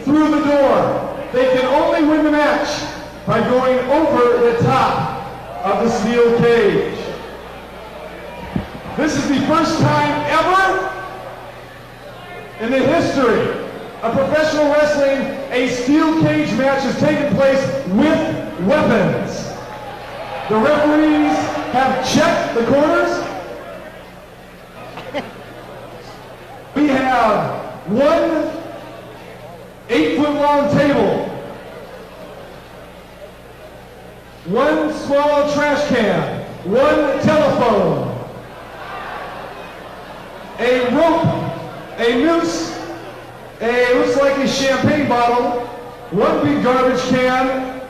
through the door. They can only win the match by going over the top of the steel cage. This is the first time ever in the history of professional wrestling a steel cage match has taken place with weapons. The referees have checked the corners. We have one 8-foot-long table, one small trash can, one telephone, a rope, a noose, looks like a champagne bottle, one big garbage can,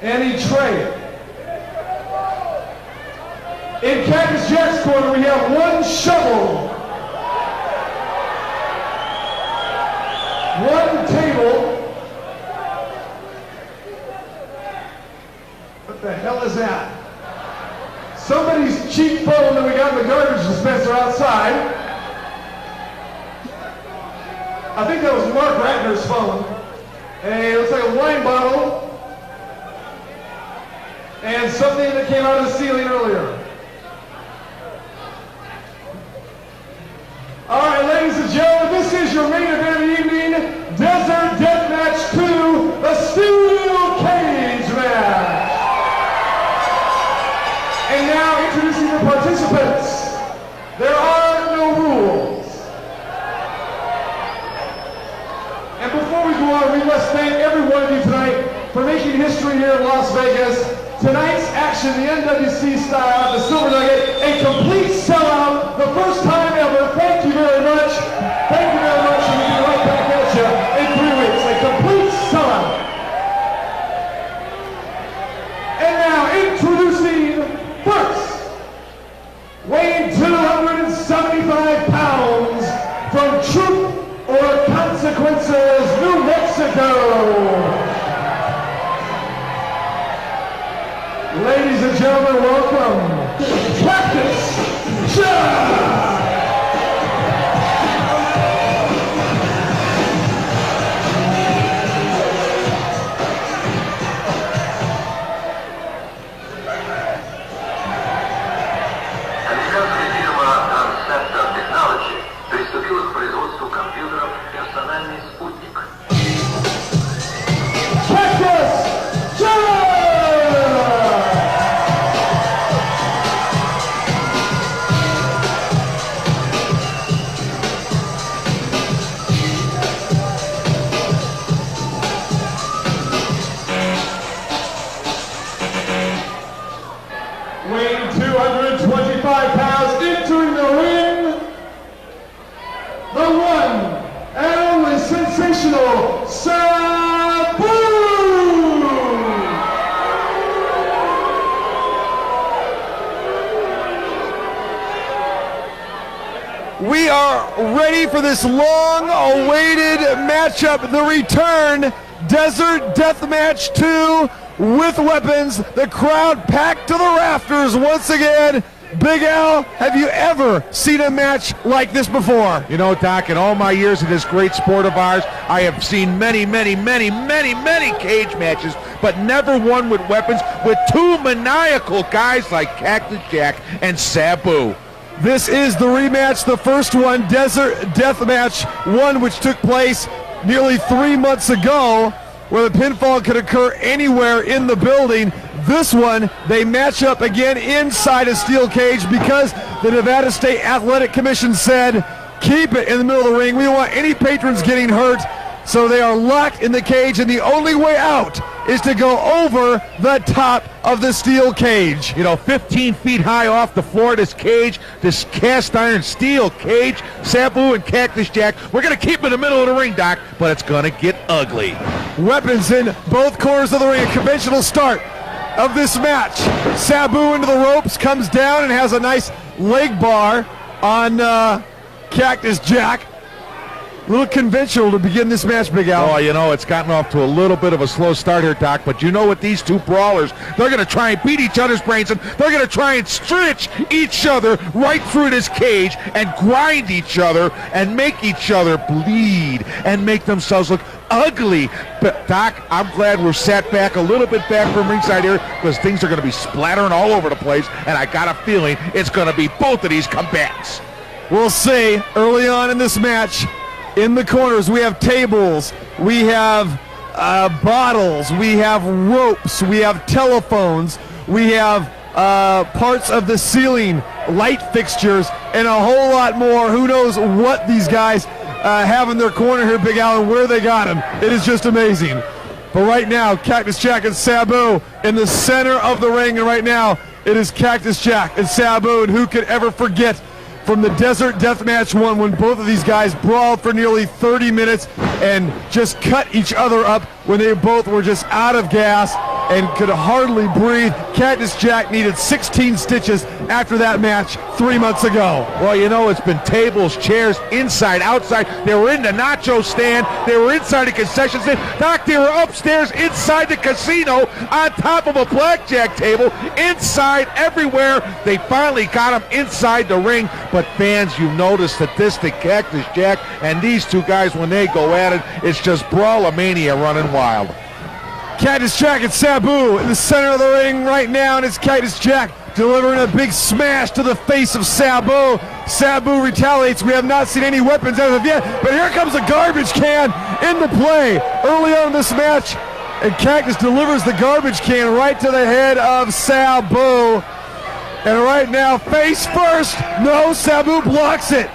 and a tray. In Cactus Jack's corner, we have one shovel, one table. What the hell is that? Somebody's cheap phone that we got in the garbage dispenser outside. I think that was Mark Ratner's phone. Looks like a wine bottle. And something that came out of the ceiling earlier. All right, ladies and gentlemen, this is your main event of the evening, Desert Deathmatch 2, the Steel Cage match. And now introducing the participants. There are no rules. And before we go on, we must thank every one of you tonight for making history here in Las Vegas. Tonight's action, the NWC style, the Silver Nugget, a complete sellout, the first time ever. Thank you very much. Thank you very much, and we'll be right back at you in 3 weeks. A complete sellout. And now, introducing first, weighing 275 pounds, from Truth or Consequences, New Mexico. Ladies and gentlemen, welcome, Cactus Jack! Американская фирма Concept Technology приступила к производству компьютеров «Персональный спутник». Cactus Jack! Weighing 225 pounds, entering the ring, the one and only sensational Sabu! We are ready for this long-awaited matchup, the return, Desert Deathmatch 2 with weapons, the crowd packed to the rafters once again. Big Al, have you ever seen a match like this before? You know, Doc, in all my years in this great sport of ours, I have seen many cage matches, but never one with weapons, with two maniacal guys like Cactus Jack and Sabu. This is the rematch, the first one, Desert Deathmatch 1, which took place nearly 3 months ago, where the pinfall could occur anywhere in the building. This one, they match up again inside a steel cage because the Nevada State Athletic Commission said, keep it in the middle of the ring. We don't want any patrons getting hurt. So they are locked in the cage, and the only way out is to go over the top of the steel cage. You know, 15 feet high off the floor of this cage, this cast iron steel cage, Sabu and Cactus Jack. We're going to keep it in the middle of the ring, Doc, but it's going to get ugly. Weapons in both corners of the ring. A conventional start of this match. Sabu into the ropes, comes down and has a nice leg bar on Cactus Jack. little conventional to begin this match, Big Al. Oh, you know, it's gotten off to a little bit of a slow start here, Doc, but you know what, these two brawlers, they're going to try and beat each other's brains, and they're going to try and stretch each other right through this cage and grind each other and make each other bleed and make themselves look ugly. But Doc, I'm glad we're sat back a little bit back from ringside here, because things are going to be splattering all over the place, and I got a feeling it's going to be both of these combatants. We'll see. Early on in this match, in the corners, we have tables, we have bottles, we have ropes, we have telephones, we have parts of the ceiling, light fixtures, and a whole lot more. Who knows what these guys have in their corner here, Big Al, and where they got them. It is just amazing. But right now, Cactus Jack and Sabu in the center of the ring, and right now it is Cactus Jack and Sabu, and who could ever forget from the Desert Deathmatch 1 when both of these guys brawled for nearly 30 minutes and just cut each other up when they both were just out of gas and could hardly breathe. Cactus Jack needed 16 stitches after that match 3 months ago. Well, you know, it's been tables, chairs, inside, outside. They were in the nacho stand. They were inside the concession stand. Doc, they were upstairs inside the casino on top of a blackjack table, inside everywhere. They finally got him inside the ring. But fans, you notice that Cactus Jack and these two guys, when they go at it, it's just brawler-mania running wild. Cactus Jack and Sabu in the center of the ring right now, and it's Cactus Jack delivering a big smash to the face of Sabu. Sabu retaliates. We have not seen any weapons as of yet, but here comes a garbage can into play early on in this match, and Cactus delivers the garbage can right to the head of Sabu. And right now, face first. No, Sabu blocks it.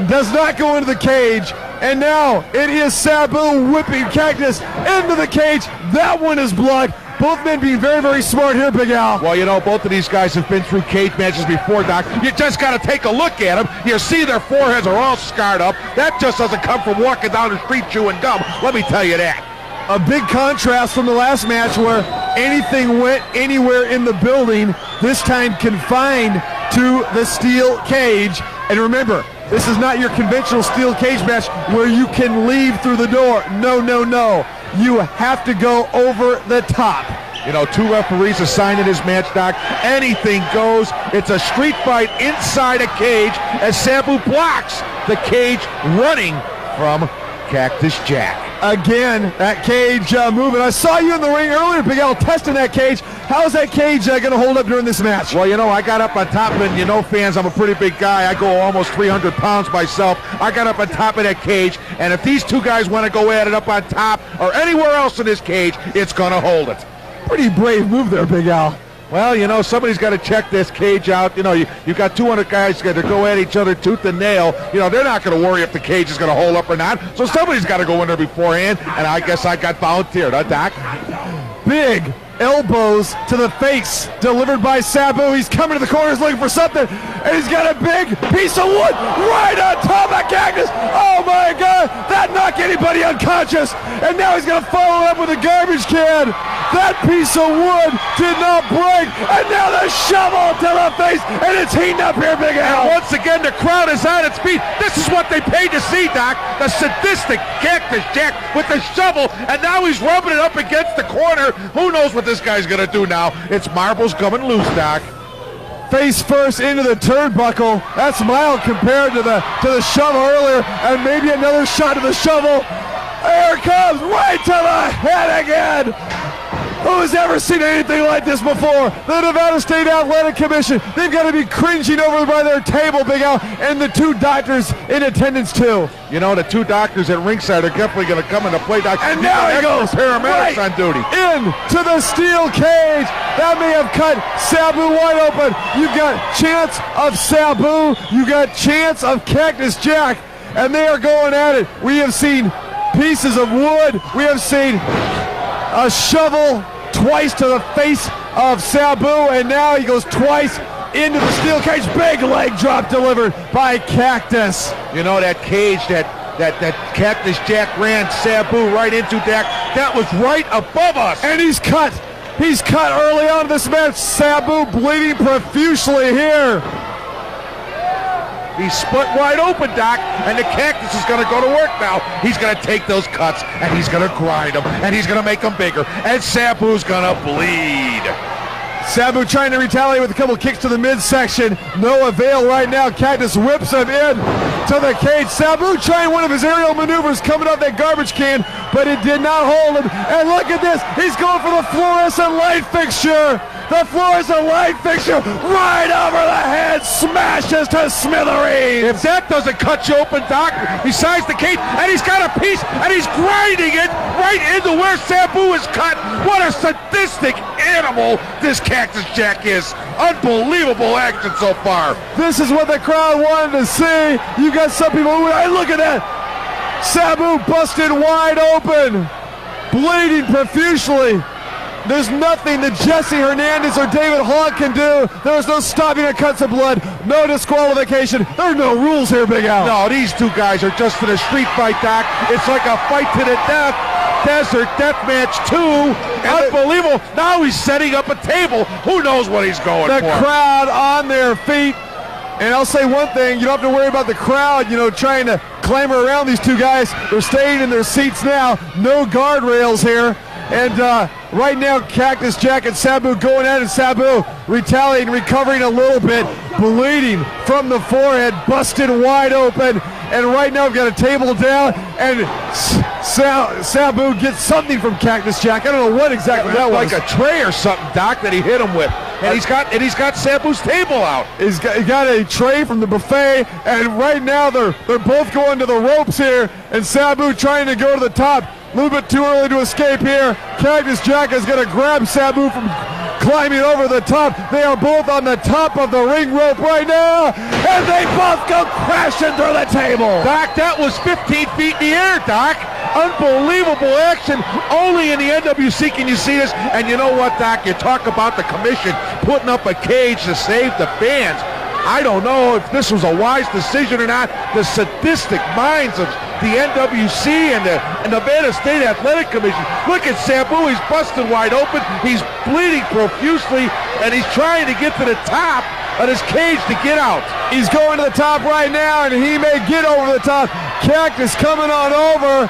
Does not go into the cage. And now it is Sabu whipping Cactus into the cage. That one is blocked. Both men being very, very smart here, Big Al. Well, you know, both of these guys have been through cage matches before, Doc. You just got to take a look at them. You see their foreheads are all scarred up. That just doesn't come from walking down the street chewing gum. Let me tell you that. A big contrast from the last match where anything went anywhere in the building, this time confined to the steel cage. And remember, this is not your conventional steel cage match where you can leave through the door. No, no, no. You have to go over the top. You know, two referees assigned in this match, Doc. Anything goes. It's a street fight inside a cage as Sabu blocks the cage running from Cactus Jack. Again, that cage moving. I saw you in the ring earlier, Big Al, testing that cage. How's that cage going to hold up during this match? Well, you know, I got up on top of it, and you know, fans, I'm a pretty big guy. I go almost 300 pounds myself. I got up on top of that cage, and if these two guys want to go at it up on top or anywhere else in this cage, it's going to hold it. Pretty brave move there, Big Al. Well, you know, somebody's got to check this cage out. You know, you got 200 guys that go at each other tooth and nail. You know, they're not going to worry if the cage is going to hold up or not. So somebody's got to go in there beforehand, and I guess I got volunteered, huh, Doc? Big elbows to the face delivered by Sabu. He's coming to the corners looking for something, and he's got a big piece of wood right on top of Cactus. Oh my God, that knocked anybody unconscious, and now he's gonna follow up with a garbage can. That piece of wood did not break, and now the shovel to the face, and it's heating up here, Big Al. And once again, the crowd is on its feet. This is what they paid to see, Doc. The sadistic Cactus Jack with the shovel, and now he's rubbing it up against the corner. Who knows what this guy's gonna do now? It's marbles coming loose, Doc. Face first into the turnbuckle. That's mild compared to the shovel earlier, and maybe another shot to the shovel. There it comes, right to the head again. Who's ever seen anything like this before? The Nevada State Athletic Commission. They've got to be cringing over by their table, Big Al, and the two doctors in attendance too. You know, the two doctors at ringside are definitely going to come into play, Doc. And now he goes paramedics right on duty into the steel cage. That may have cut Sabu wide open. You've got chance of Sabu. You got chance of Cactus Jack, and they are going at it. We have seen pieces of wood. We have seen a shovel twice to the face of Sabu, and now he goes twice into the steel cage. Big leg drop delivered by Cactus. You know, that cage that Cactus Jack ran Sabu right into, that was right above us. And he's cut. He's cut early on in this match. Sabu bleeding profusely here. He's split wide open, Doc, and the Cactus is going to go to work now. He's going to take those cuts, and he's going to grind them, and he's going to make them bigger, and Sabu's going to bleed. Sabu trying to retaliate with a couple kicks to the midsection. No avail right now. Cactus whips him in to the cage. Sabu trying one of his aerial maneuvers coming off that garbage can, but it did not hold him. And look at this. He's going for the fluorescent light fixture. The fluorescent light fixture right over the head, smashes to smithereens. If that doesn't cut you open, Doc, besides the cage, and he's got a piece, and he's grinding it right into where Sabu is cut. What a sadistic animal this Cactus Jack is. Unbelievable action so far. This is what the crowd wanted to see. You got some people who, hey, look at that. Sabu busted wide open, bleeding profusely. There's nothing that Jesse Hernandez or David Hogg can do. There's no stopping the cuts of blood, no disqualification. There are no rules here, Big Al. No, these two guys are just in a street fight, Doc. It's like a fight to the death. Desert Death Match 2. Unbelievable. Now he's setting up a table. Who knows what he's going for? The crowd on their feet. And I'll say one thing, you don't have to worry about the crowd, trying to clamor around these two guys. They're staying in their seats now. No guardrails here. And right now, Cactus Jack and Sabu going at it. Sabu retaliating, recovering a little bit, bleeding from the forehead, busted wide open. And right now, we've got a table down, and Sabu gets something from Cactus Jack. I don't know what exactly that was. Like a tray or something, Doc, that he hit him with. And he's got Sabu's table out. He got a tray from the buffet, and right now they're both going to the ropes here, and Sabu trying to go to the top. A little bit too early to escape here. Cactus Jack is going to grab Sabu from climbing over the top. They are both on the top of the ring rope right now, and they both go crashing through the table. Doc, that was 15 feet in the air, Doc. Unbelievable action. Only in the NWC can you see this. And you know what, Doc? You talk about the commission putting up a cage to save the fans. I don't know if this was a wise decision or not. The sadistic minds of the NWC and the Nevada State Athletic Commission. Look at Sabu. He's busted wide open. He's bleeding profusely, and he's trying to get to the top of his cage to get out. He's going to the top right now, and he may get over the top. Cactus coming on over,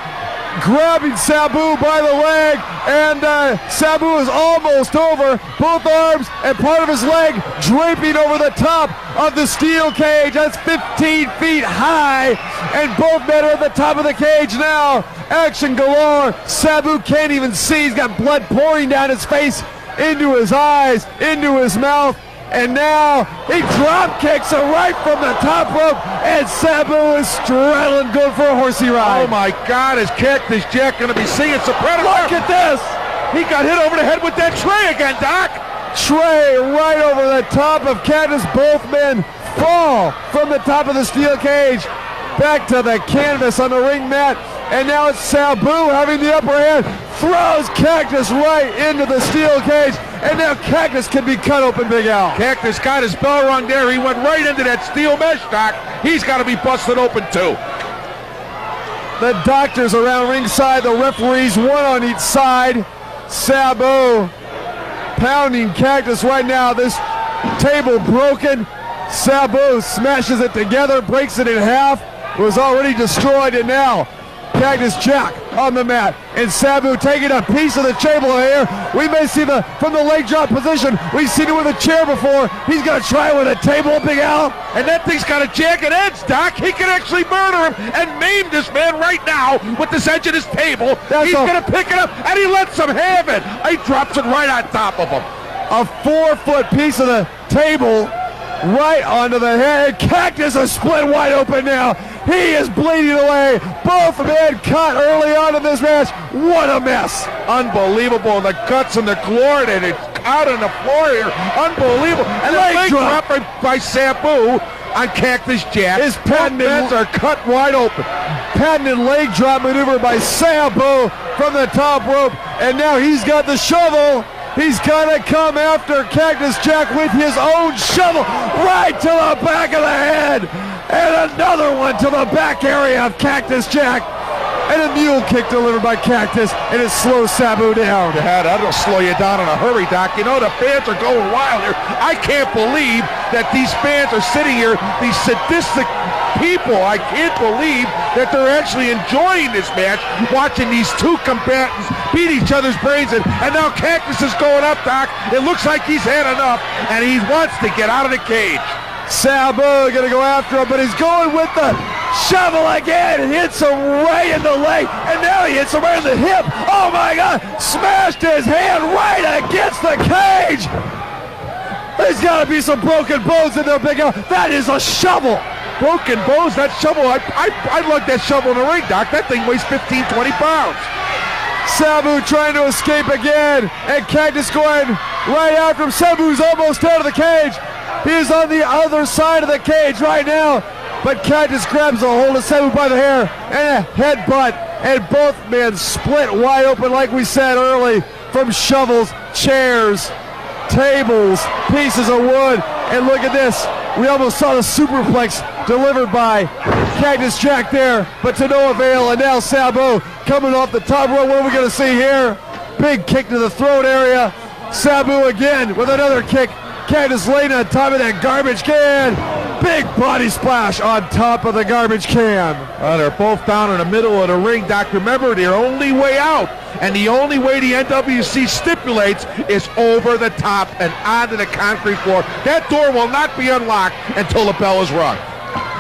grabbing Sabu by the leg, and Sabu is almost over. Both arms and part of his leg draping over the top of the steel cage. That's 15 feet high, and both men are at the top of the cage now. Action galore. Sabu can't even see. He's got blood pouring down his face, into his eyes, into his mouth. And now he drop kicks it right from the top rope, and Sabu is straddling good for a horsey ride. Oh my God, is Cactus Jack going to be singing Soprano? Look at this! He got hit over the head with that tray again, Doc! Tray right over the top of Cactus. Both men fall from the top of the steel cage back to the canvas on the ring mat. And now it's Sabu having the upper hand, throws Cactus right into the steel cage, and now Cactus can be cut open, Big Al. Cactus got his bell rung there. He went right into that steel mesh, Doc. He's got to be busted open too. The doctors around ringside, the referees, one on each side. Sabu pounding Cactus right now. This table broken. Sabu smashes it together, breaks it in half. It was already destroyed, and now Cactus Jack on the mat, and Sabu taking a piece of the table here. We may see from the leg drop position. We've seen it with a chair before. He's going to try it with a table, Big Al. And that thing's got a jagged edge, Doc. He can actually murder him and maim this man right now with this edge of his table. He's going to pick it up, and he lets him have it. He drops it right on top of him. A 4-foot piece of the table right onto the head. Cactus is split wide open now. He is bleeding away. Both men cut early on in this match. What a mess. Unbelievable. The guts and the glory that it's out on the floor here. Unbelievable. And the leg drop by Sabu on Cactus Jack. His patented are cut wide open. Patented leg drop maneuver by Sabu from the top rope. And now he's got the shovel. He's got to come after Cactus Jack with his own shovel right to the back of the head. And another one to the back area of Cactus Jack. and a mule kick delivered by Cactus, and it slows Sabu down. Yeah, that'll slow you down in a hurry, Doc. You know, the fans are going wild here. I can't believe that these fans are sitting here, these sadistic people. I can't believe that they're actually enjoying this match, watching these two combatants beat each other's brains in. And now Cactus is going up, Doc. It looks like he's had enough, and he wants to get out of the cage. Sabu gonna go after him, but he's going with the shovel again and hits him right in the leg, and now he hits him right in the hip. Oh my God, smashed his hand right against the cage. There's gotta be some broken bones in there, Big Al. That is a shovel. Broken bones, that shovel, I lugged that shovel in the ring, Doc. That thing weighs 15, 20 pounds. Sabu trying to escape again, and Cactus going right after him. Sabu's almost out of the cage. He is on the other side of the cage right now, but Cactus grabs a hold of Sabu by the hair and a headbutt, and both men split wide open like we said early from shovels, chairs, tables, pieces of wood, and look at this. We almost saw the superplex delivered by Cactus Jack there, but to no avail, and now Sabu coming off the top rope. What are we going to see here? Big kick to the throat area. Sabu again with another kick. Cactus laying on top of that garbage can. Big body splash on top of the garbage can. They're both down in the middle of the ring, Doc. Remember, their only way out, and the only way the NWC stipulates, is over the top and onto the concrete floor. That door will not be unlocked until the bell is rung.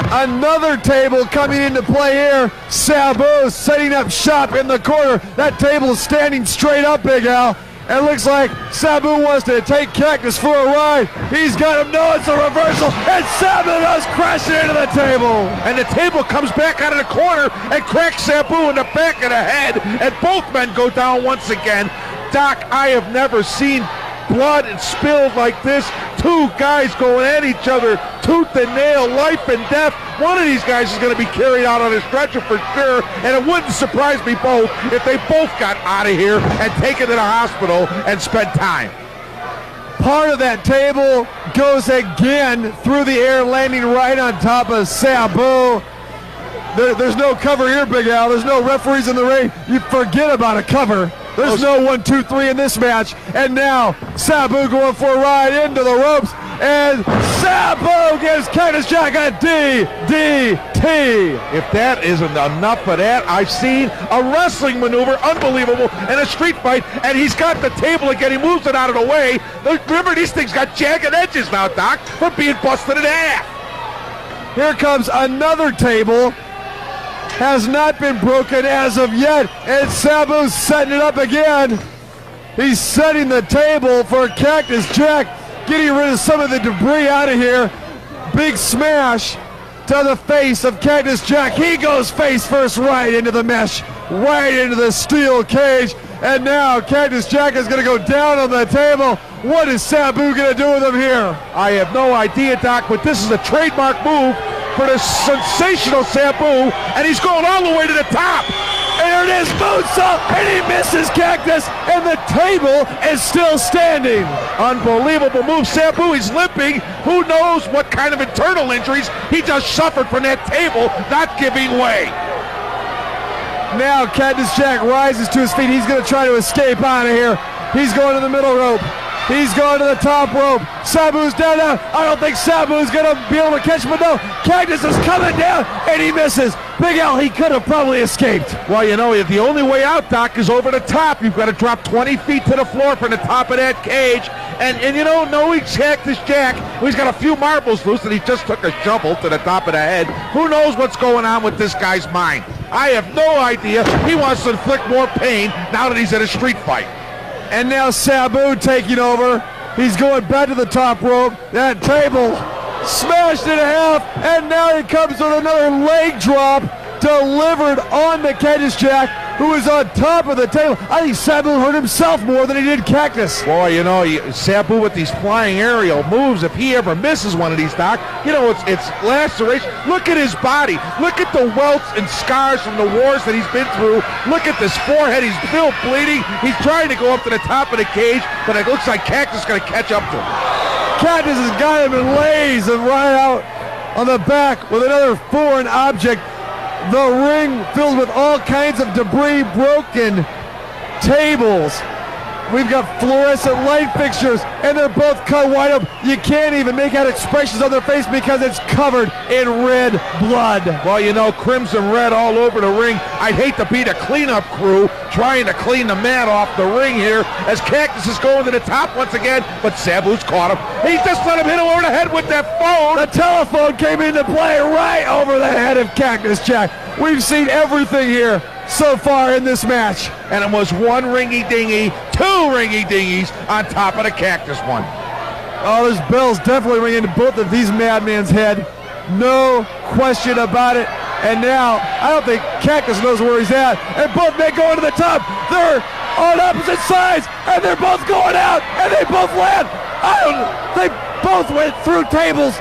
Another table coming into play here. Sabu setting up shop in the corner. That table is standing straight up, Big Al. It looks like Sabu wants to take Cactus for a ride. He's got him. No, it's a reversal. And Sabu goes crashing into the table. And the table comes back out of the corner and cracks Sabu in the back of the head. And both men go down once again. Doc, I have never seen blood and spilled like this. Two guys going at each other, tooth and nail, life and death. One of these guys is going to be carried out on a stretcher for sure, and it wouldn't surprise me both if they both got out of here and taken to the hospital and spent time. Part of that table goes again through the air, landing right on top of Sabu. There's no cover here, Big Al. There's no referees in the ring. You forget about a cover. There's no 1, 2, 3 in this match. And now Sabu going for a ride into the ropes. And Sabu gives Cactus Jack a DDT. If that isn't enough of that, I've seen a wrestling maneuver, unbelievable, in a street fight, and he's got the table again. He moves it out of the way. Remember, these things got jagged edges now, Doc, from being busted in half. Here comes another table. Has not been broken as of yet, and Sabu's setting it up again. He's setting the table for Cactus Jack, getting rid of some of the debris out of here. Big smash to the face of Cactus Jack. He goes face first right into the mesh, right into the steel cage, and now Cactus Jack is going to go down on the table. What is Sabu going to do with him here? I have no idea, Doc, but this is a trademark move for the sensational Sabu, and he's going all the way to the top. And there it is, moonsault, and he misses Cactus, and the table is still standing. Unbelievable move, Sabu. He's limping. Who knows what kind of internal injuries he just suffered from that table not giving way. Now Cactus Jack rises to his feet. He's going to try to escape out of here. He's going to the middle rope. He's going to the top rope. Sabu's down now. I don't think Sabu's going to be able to catch him, but no. Cactus is coming down, and he misses. Big Al, he could have probably escaped. Well, you know, the only way out, Doc, is over the top. You've got to drop 20 feet to the floor from the top of that cage. And you know, knowing Cactus Jack, he's got a few marbles loose, and he just took a shovel to the top of the head. Who knows what's going on with this guy's mind? I have no idea. He wants to inflict more pain now that he's in a street fight. And now Sabu taking over. He's going back to the top rope. That table smashed in half, and now he comes with another leg drop delivered on the Cactus Jack, who is on top of the table. I think Sabu hurt himself more than he did Cactus. Boy, you know, Sabu with these flying aerial moves, if he ever misses one of these, Doc, you know, it's laceration. Look at his body. Look at the welts and scars from the wars that he's been through. Look at this forehead. He's still bleeding. He's trying to go up to the top of the cage, but it looks like Cactus is going to catch up to him. Cactus has got him and lays him right out on the back with another foreign object. The ring filled with all kinds of debris, broken tables. We've got fluorescent light fixtures, and they're both cut wide open. You can't even make out expressions on their face because it's covered in red blood. Well, you know, crimson red all over the ring. I'd hate to be the cleanup crew trying to clean the mat off the ring here as Cactus is going to the top once again, but Sabu's caught him. He just let him hit him over the head with that phone. The telephone came into play right over the head of Cactus Jack. We've seen everything here so far in this match. And it was one ringy-dingy, two ringy-dingies on top of the Cactus one. Oh, this bell's definitely ringing to both of these madmen's head. No question about it. And now, I don't think Cactus knows where he's at. And both men going to the top. They're on opposite sides, and they're both going out, and they both land. They both went through tables.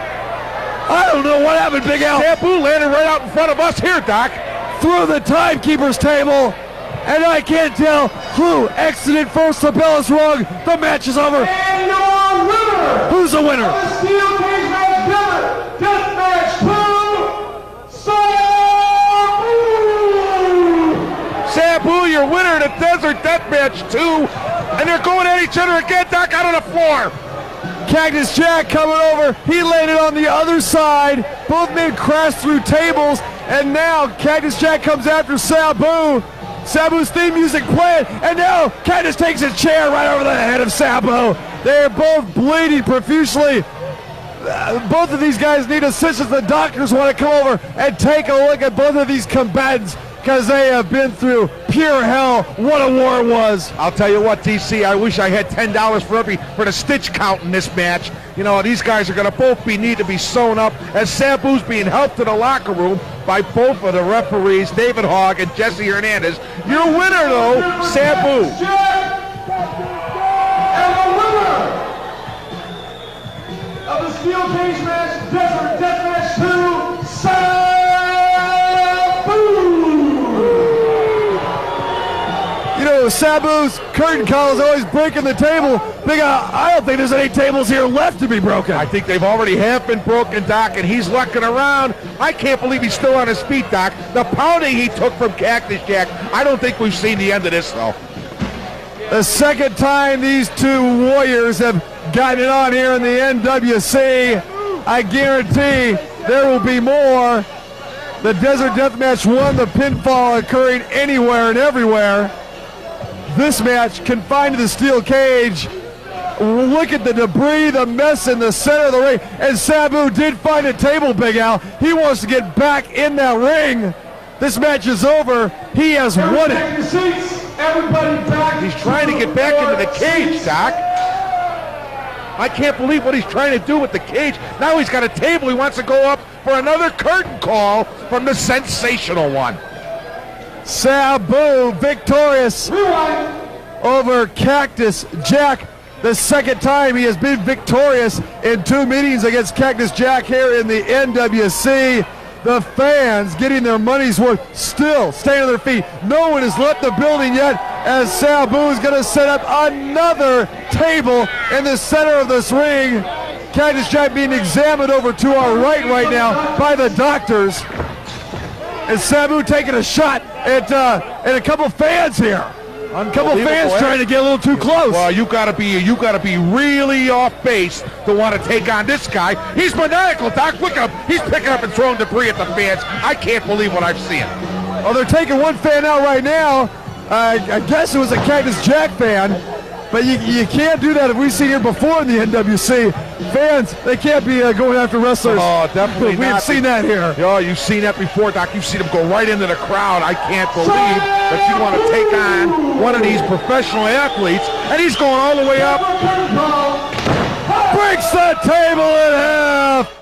I don't know what happened, Big Al. Sabu landed right out in front of us here, Doc. Through the timekeeper's table, and I can't tell who exited first. The bell is rung. The match is over. And your winner, Who's the winner? the steel cage match, death match 2, Sabu! Sabu, your winner of the Desert Death Match 2, and they're going at each other again, Doc, out on the floor. Cactus Jack coming over. He landed on the other side. Both men crashed through tables, and now Cactus Jack comes after Sabu. Sabu's theme music playing, and now Cactus takes a chair right over the head of Sabu. They're both bleeding profusely. Both of these guys need assistance. The doctors want to come over and take a look at both of these combatants because they have been through pure hell. What a war it was. I'll tell you what, DC, I wish I had $10 for the stitch count in this match. You know, these guys are going to both need to be sewn up as Sabu's being helped to the locker room by both of the referees, David Hogg and Jesse Hernandez. Your winner, though, Sabu. And the winner of the steel cage match, Desert Death Match 2, Sabu! You know, Sabu's curtain call is always breaking the table. Big Al, I don't think there's any tables here left to be broken. I think they've already half been broken, Doc, and he's lucking around. I can't believe he's still on his feet, Doc. The pounding he took from Cactus Jack, I don't think we've seen the end of this, though. The second time these two warriors have gotten it on here in the NWC. I guarantee there will be more. The Desert Deathmatch 1, the pinfall occurring anywhere and everywhere. This match confined to the steel cage. Look at the debris, the mess in the center of the ring. And Sabu did find a table, Big Al. He wants to get back in that ring. This match is over. He has won it. Take your seats. Everybody back. He's trying to get back into the cage, Doc. I can't believe what he's trying to do with the cage. Now he's got a table. He wants to go up for another curtain call from the sensational one. Sabu victorious over Cactus Jack. The second time he has been victorious in 2 meetings against Cactus Jack here in the NWC. The fans getting their money's worth, still staying on their feet. No one has left the building yet as Sabu is going to set up another table in the center of this ring. Cactus Jack being examined over to our right now by the doctors. And Sabu taking a shot at a couple fans here. A couple fans trying to get a little too close. Well, you gotta be really off base to want to take on this guy. He's maniacal, Doc. Look at him. He's picking up and throwing debris at the fans. I can't believe what I've seen. Oh, they're taking one fan out right now. I guess it was a Cactus Jack fan. But you can't do that if we've seen here before in the NWC. Fans, they can't be going after wrestlers. Oh, definitely We've seen that here. Oh, you've seen that before, Doc. You've seen him go right into the crowd. I can't believe that you want to take on one of these professional athletes. And he's going all the way up. Breaks the table in half.